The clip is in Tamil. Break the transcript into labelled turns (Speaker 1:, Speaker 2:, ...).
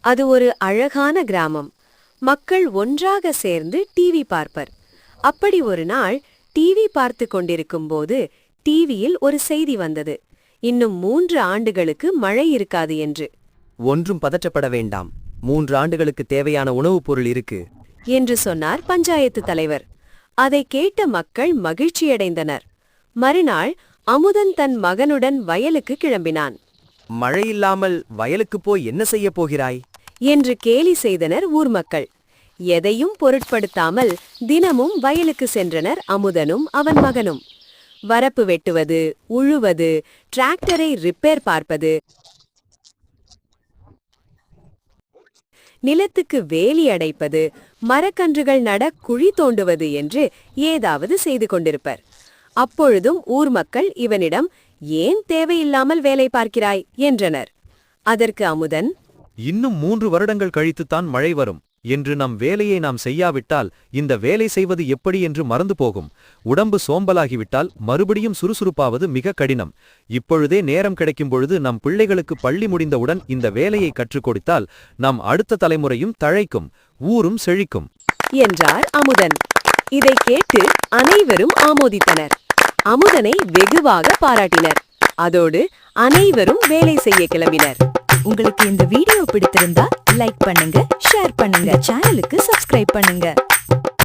Speaker 1: அது ஒரு அழகான கிராமம். மக்கள் ஒன்றாக சேர்ந்து டிவி பார்ப்பர். அப்படி ஒரு நாள் டிவி பார்த்து கொண்டிருக்கும் போது டிவியில் ஒரு செய்தி வந்தது. இன்னும் 3 ஆண்டுகளுக்கு மழை இருக்காது என்று.
Speaker 2: ஒன்றும் பதற்றப்பட வேண்டாம். 3 ஆண்டுகளுக்கு தேவையான உணவுப் பொருள் இருக்கு
Speaker 1: என்று சொன்னார் பஞ்சாயத்து தலைவர். அதை கேட்ட மக்கள் மகிழ்ச்சியடைந்தனர். மறுநாள் அமுதன் தன் மகனுடன் வயலுக்கு கிளம்பினான்.
Speaker 2: மழையில்லாமல் வயலுக்கு போய் என்ன செய்ய போகிறாய்
Speaker 1: என்று கேலி செய்தனர் ஊர் மக்கள். எதையும் பொருட்படுத்தாமல் தினமும் வயலுக்கு சென்றனர் அமுதனும் அவன் மகனும். வரப்பு வெட்டுவது, உழுவது, டிராக்டரை ரிப்பேர் பார்ப்பது, நிலத்துக்கு வேலி அடைப்பது, மரக்கன்றுகள் நட குழி தோண்டுவது என்று ஏதாவது செய்து கொண்டிருப்பர். அப்பொழுதும் ஊர் மக்கள் இவனிடம் ஏன் தேவையில்லாமல் வேலை பார்க்கிறாய் என்றனர். அதற்கு அமுதன்,
Speaker 3: இன்னும் 3 வருடங்கள் கழித்துத்தான் மழை வரும் என்று நம் வேலையை நாம் செய்யாவிட்டால் இந்த வேலை செய்வது எப்படி என்று மறந்து போகும். உடம்பு சோம்பலாகிவிட்டால் மறுபடியும் சுறுசுறுப்பாவது மிக கடினம். இப்பொழுதே நேரம் கிடைக்கும் பொழுது நம் பிள்ளைகளுக்கு பள்ளி முடிந்தவுடன் இந்த வேலையை கற்றுக் கொடுத்தால் நம் அடுத்த தலைமுறையும் தழைக்கும், ஊரும் செழிக்கும்
Speaker 1: என்றார் அமுதன். இதை கேட்டு அனைவரும் ஆமோதித்தனர். அமுதனை வெகுவாக பாராட்டினர். அதோடு அனைவரும் வேலை செய்ய கிளம்பினர்.
Speaker 4: உங்களுக்கு இந்த வீடியோ பிடித்திருந்தா லைக் பண்ணுங்க, ஷேர் பண்ணுங்க, சேனலுக்கு சப்ஸ்கிரைப் பண்ணுங்க.